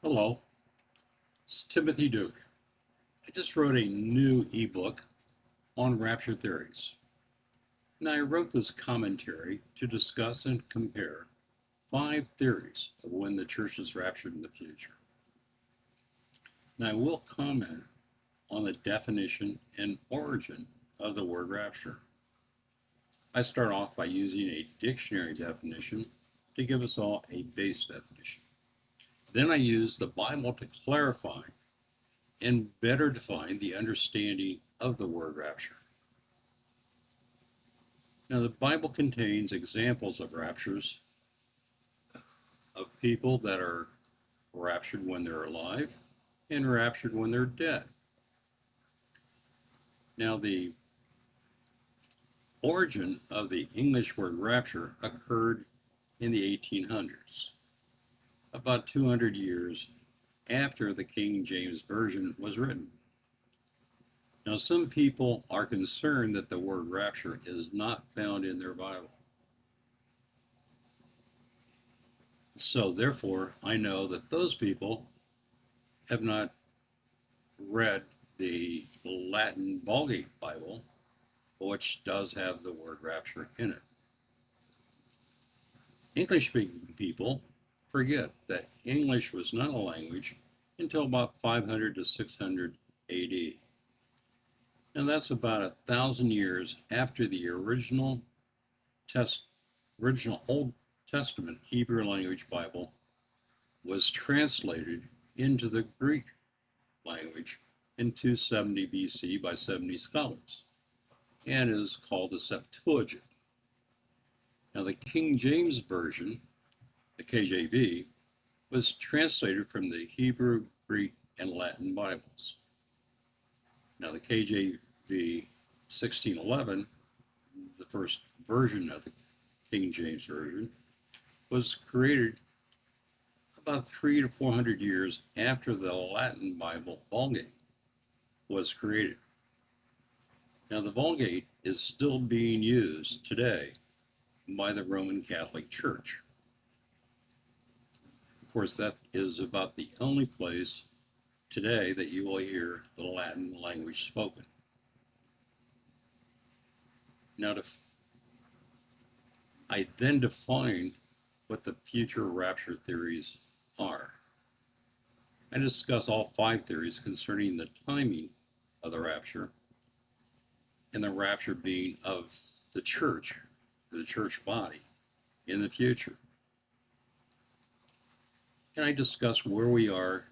Hello, it's Timothy Duke. I just wrote a new ebook on Rapture Theories. And I wrote this commentary to discuss and compare 5 theories of when the church is raptured in the future. And I will comment on the definition and origin of the word rapture. I start off by using a dictionary definition to give us all a base definition. Then I use the Bible to clarify and better define the understanding of the word rapture. Now, the Bible contains examples of raptures of people that are raptured when they're alive and raptured when they're dead. Now, the origin of the English word rapture occurred in the 1800s, about 200 years after the King James Version was written. Now, some people are concerned that the word rapture is not found in their Bible. So, therefore, I know that those people have not read the Latin Vulgate Bible, which does have the word rapture in it. English-speaking people forget that English was not a language until about 500 to 600 AD. And that's about 1,000 years after the original Old Testament Hebrew language Bible was translated into the Greek language in 270 BC by 70 scholars and is called the Septuagint. Now, the King James Version, the KJV, was translated from the Hebrew, Greek, and Latin Bibles. Now, the KJV 1611, the first version of the King James Version, was created about 300 to 400 years after the Latin Bible Vulgate was created. Now, the Vulgate is still being used today by the Roman Catholic Church. Of course, that is about the only place today that you will hear the Latin language spoken. Now, I then define what the future rapture theories are. I discuss all 5 theories concerning the timing of the rapture and the rapture being of the church body in the future. And I discuss where we are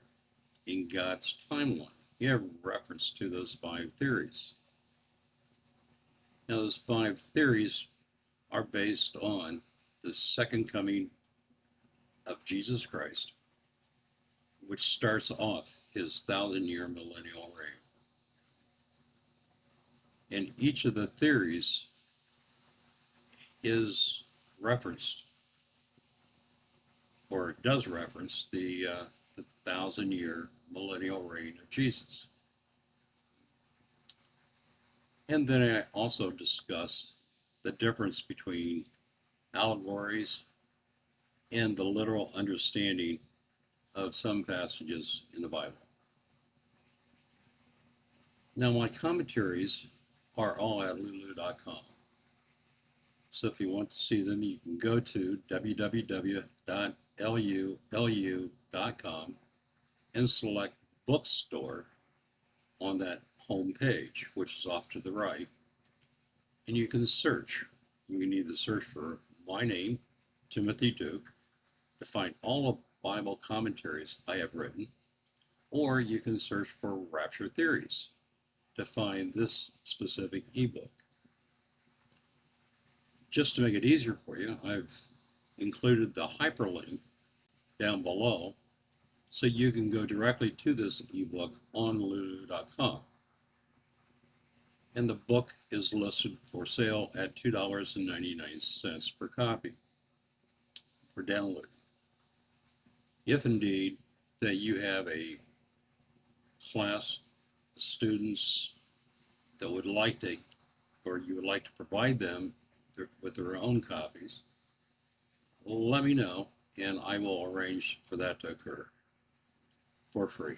in God's timeline. You have reference to those 5 theories. Now, those 5 theories are based on the second coming of Jesus Christ, which starts off his 1,000-year millennial reign. And each of the theories is referenced, or does reference, the 1,000-year millennial reign of Jesus. And then I also discuss the difference between allegories and the literal understanding of some passages in the Bible. Now, my commentaries are all at lulu.com. So if you want to see them, you can go to www.lulu.com and select Bookstore on that home page, which is off to the right. And you can search. You can either search for my name, Timothy Duke, to find all the Bible commentaries I have written, or you can search for Rapture Theories to find this specific ebook. Just to make it easier for you, I've included the hyperlink down below so you can go directly to this ebook on lulu.com. And the book is listed for sale at $2.99 per copy for download. If indeed that you have a class of students that would like to, or you would like to provide them with their own copies, let me know and I will arrange for that to occur. for free.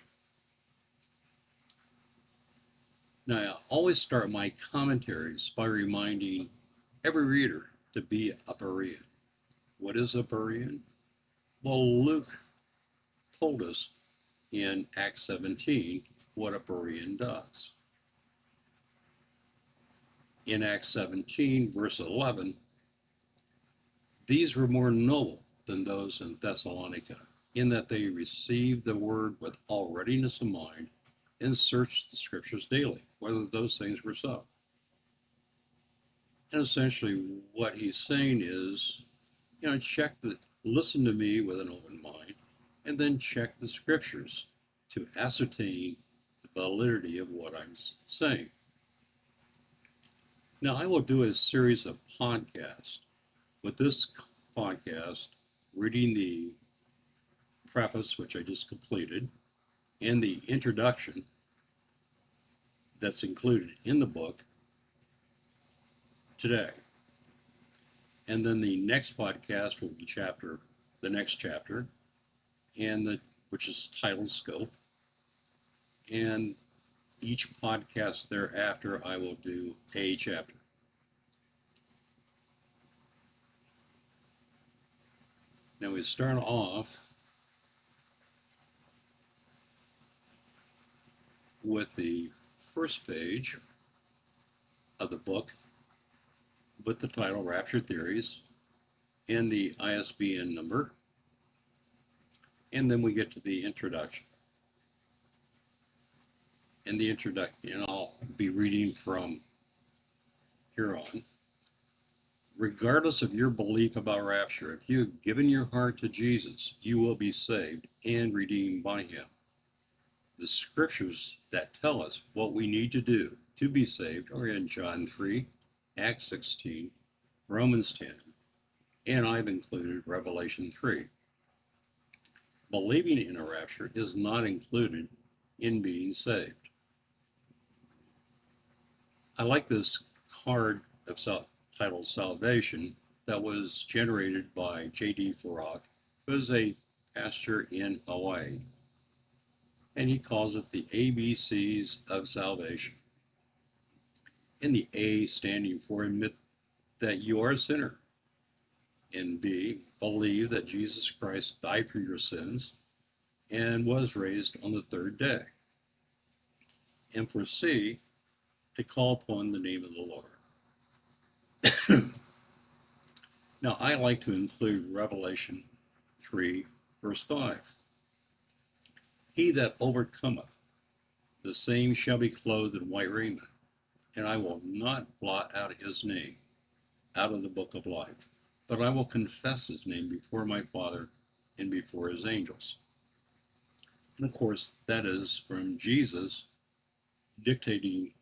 Now, I always start my commentaries by reminding every reader to be a Berean. What is a Berean? Well, Luke told us in Acts 17 what a Berean does. In Acts 17, verse 11, these were more noble than those in Thessalonica, in that they received the word with all readiness of mind and searched the scriptures daily, whether those things were so. And essentially what he's saying is, listen to me with an open mind, and then check the scriptures to ascertain the validity of what I'm saying. Now, I will do a series of podcasts. With this podcast, reading the preface, which I just completed, and the introduction that's included in the book today. And then the next podcast will be the next chapter, which is titled Scope. And each podcast thereafter, I will do a chapter. Now we start off with the first page of the book with the title Rapture Theories and the ISBN number. And then we get to the introduction. And I'll be reading from here on. Regardless of your belief about rapture, if you have given your heart to Jesus, you will be saved and redeemed by him. The scriptures that tell us what we need to do to be saved are in John 3, Acts 16, Romans 10, and I've included Revelation 3. Believing in a rapture is not included in being saved. I like this card titled Salvation that was generated by J.D. Farag, who is a pastor in Hawaii. And he calls it the ABCs of salvation. And the A standing for admit that you are a sinner. And B, believe that Jesus Christ died for your sins and was raised on the third day. And for C, to call upon the name of the Lord. Now, I like to include Revelation 3, verse 5. He that overcometh, the same shall be clothed in white raiment, and I will not blot out his name out of the book of life, but I will confess his name before my Father and before his angels. And of course, that is from Jesus dictating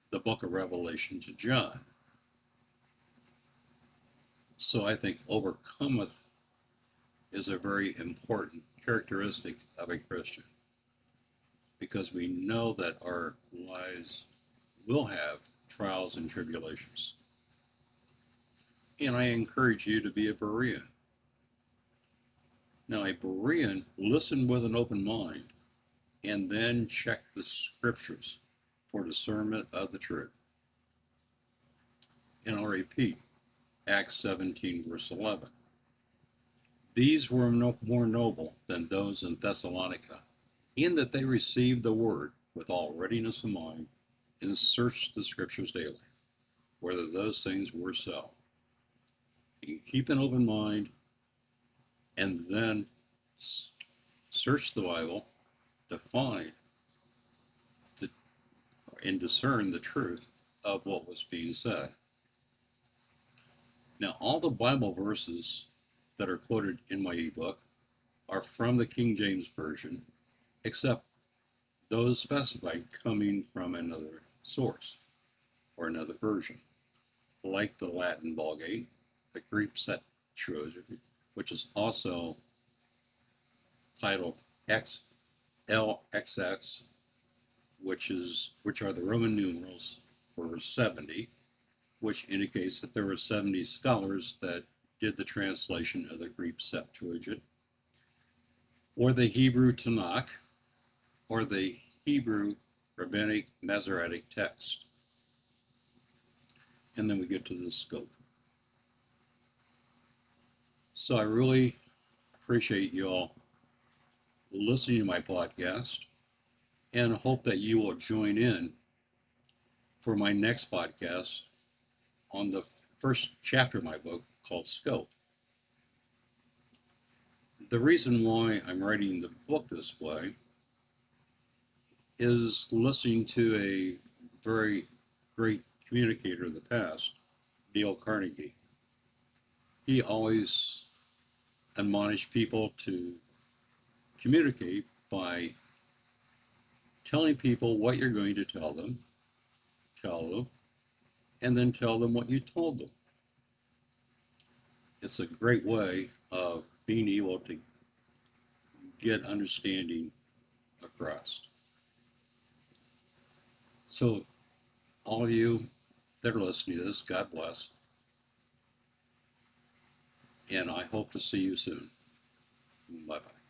the book of Revelation to John. So I think overcometh is a very important characteristic of a Christian, because we know that our lives will have trials and tribulations. And I encourage you to be a Berean. Now, a Berean, listen with an open mind, and then check the scriptures for discernment of the truth. And I'll repeat, Acts 17, verse 11. These were more noble than those in Thessalonica, in that they received the word with all readiness of mind, and searched the scriptures daily, whether those things were so. You keep an open mind, and then search the Bible to find and discern the truth of what was being said. Now, all the Bible verses that are quoted in my ebook are from the King James Version, except those specified coming from another source or another version, like the Latin Vulgate, the Greek Septuagint, which is also titled XLXX, which are the Roman numerals for 70, which indicates that there were 70 scholars that did the translation of the Greek Septuagint, or the Hebrew Tanakh, or the Hebrew Rabbinic Masoretic text. And then we get to the scope. So I really appreciate you all listening to my podcast and hope that you will join in for my next podcast on the first chapter of my book called Scope. The reason why I'm writing the book this way is listening to a very great communicator of the past, Dale Carnegie. He always admonished people to communicate by telling people what you're going to tell them, and then tell them what you told them. It's a great way of being able to get understanding across. So all of you that are listening to this, God bless. And I hope to see you soon. Bye-bye.